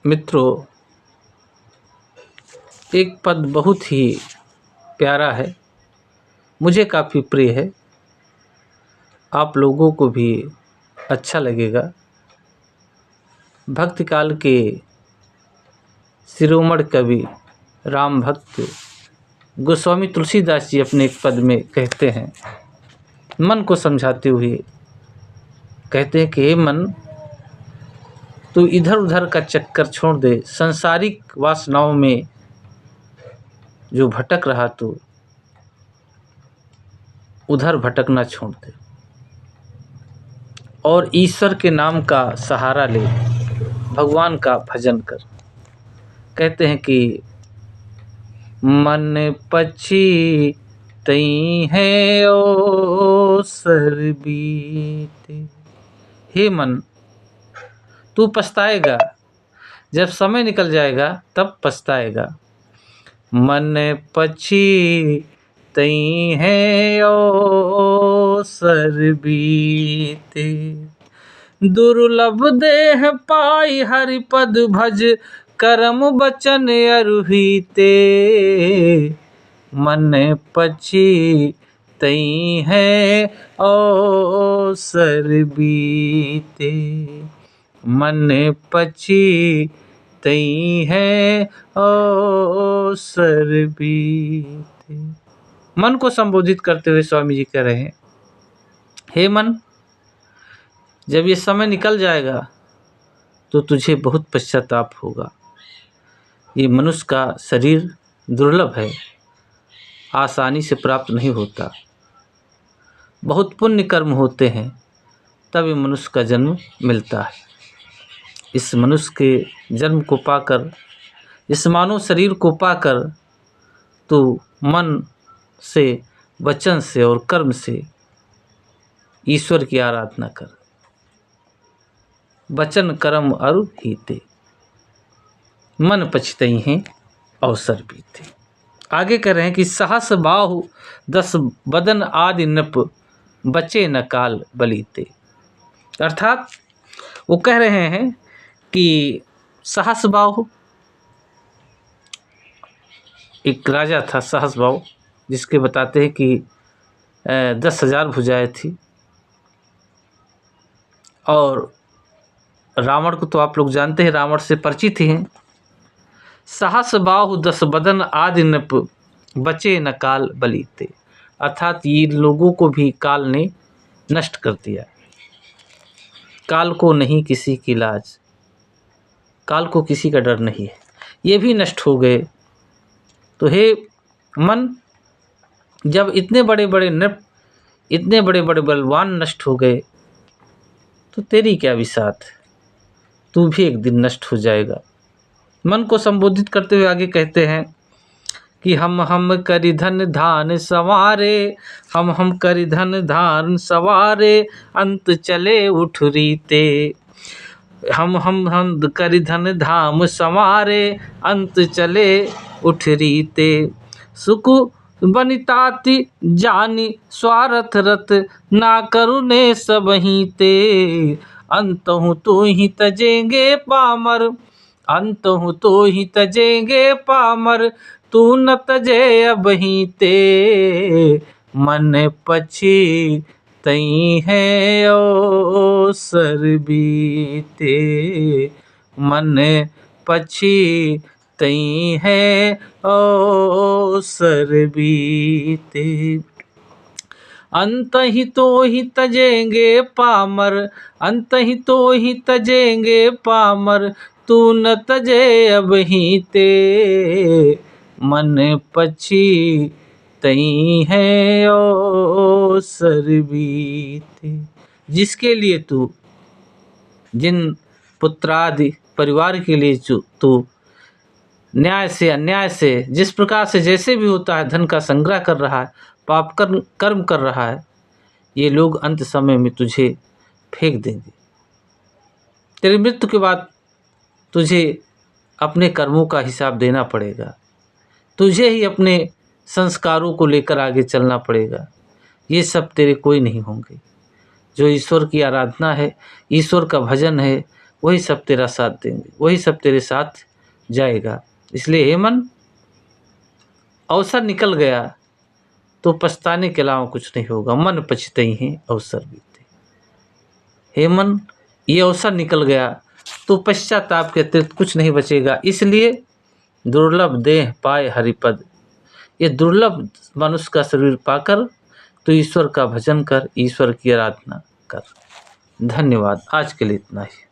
मित्रों, एक पद बहुत ही प्यारा है, मुझे काफ़ी प्रिय है, आप लोगों को भी अच्छा लगेगा। भक्ति काल के शिरोमणि कवि राम भक्त गोस्वामी तुलसीदास जी अपने एक पद में कहते हैं, मन को समझाते हुए कहते हैं कि हे मन, तू इधर उधर का चक्कर छोड़ दे, सांसारिक वासनाओं में जो भटक रहा तू उधर भटकना छोड़ दे और ईश्वर के नाम का सहारा ले, भगवान का भजन कर। कहते हैं कि मन पक्षी तई है ओ सर बीते। हे मन, तू पछताएगा, जब समय निकल जाएगा तब पछताएगा। मन पक्षी तई है ओ सर बीते, दुर्लभ देह पाई हरिपद भज, करम बचन अरुहीते। मन पक्षी तई है ओ सर बीते, मन पक्षी तई है ओ सर बीते। मन को संबोधित करते हुए स्वामी जी कह रहे हैं, हे मन, जब ये समय निकल जाएगा तो तुझे बहुत पश्चाताप होगा। ये मनुष्य का शरीर दुर्लभ है, आसानी से प्राप्त नहीं होता, बहुत पुण्य कर्म होते हैं तब ये मनुष्य का जन्म मिलता है। इस मनुष्य के जन्म को पाकर, इस मानव शरीर को पाकर तो मन से, वचन से और कर्म से ईश्वर की आराधना कर। वचन कर्म अरु हीते, मन पछतई हैं अवसर बीते। आगे कह रहे हैं कि सहस बाहु दस बदन आदि नृप, बचे न काल बलीते। अर्थात वो कह रहे हैं कि सहस बाहु, एक राजा था सहस बाहु, जिसके बताते हैं कि 10,000 भुजाएं थी। और रावण को तो आप लोग जानते हैं, रावण से परिचित ही हैं। सहस बाहु दस बदन आदि नृप, बचे न काल बलीते। अर्थात ये लोगों को भी काल ने नष्ट कर दिया। काल को नहीं किसी की लाज, काल को किसी का डर नहीं है, ये भी नष्ट हो गए। तो हे मन, जब इतने बड़े बड़े नृप, इतने बड़े बड़े बलवान नष्ट हो गए तो तेरी क्या विसात, तू भी एक दिन नष्ट हो जाएगा। मन को संबोधित करते हुए आगे कहते हैं कि हम करि धन धान सवारे, हम करि धन धान सवारे, अंत चले उठ रीते। हम करि धन धाम संवारे, अंत चले उठ रीते। सुख बनिताति जानी स्वार्थ रत, ना करुणे सबहि ते। अंतहु तो ही तजेंगे पामर, अंतहु तो ही तजेंगे पामर, तू न तजे अबहि ते। मन पक्षी तई है ओ सर बीते, मन पक्षी तई है ओ सर बीते। अंत ही तो ही तजेंगे पामर, अंत ही तो ही तजेंगे पामर, तू न तजे अबहि ते। मन पक्षी तई है ओ सर बीते। जिसके लिए तू, जिन पुत्रादि परिवार के लिए तू न्याय से अन्याय से, जिस प्रकार से जैसे भी होता है धन का संग्रह कर रहा है, पाप कर्म कर रहा है, ये लोग अंत समय में तुझे फेंक देंगे। तेरी मृत्यु के बाद तुझे अपने कर्मों का हिसाब देना पड़ेगा, तुझे ही अपने संस्कारों को लेकर आगे चलना पड़ेगा। ये सब तेरे कोई नहीं होंगे। जो ईश्वर की आराधना है, ईश्वर का भजन है, वही सब तेरा साथ देंगे, वही सब तेरे साथ जाएगा। इसलिए हे मन, अवसर निकल गया तो पछताने के अलावा कुछ नहीं होगा। मन पछतई हैं अवसर बीते। हे मन, ये अवसर निकल गया तो पश्चाताप के अतिरिक्त कुछ नहीं बचेगा। इसलिए दुर्लभ देह पाए हरिपद, ये दुर्लभ मनुष्य का शरीर पाकर तो ईश्वर का भजन कर, ईश्वर की आराधना कर। धन्यवाद। आज के लिए इतना ही।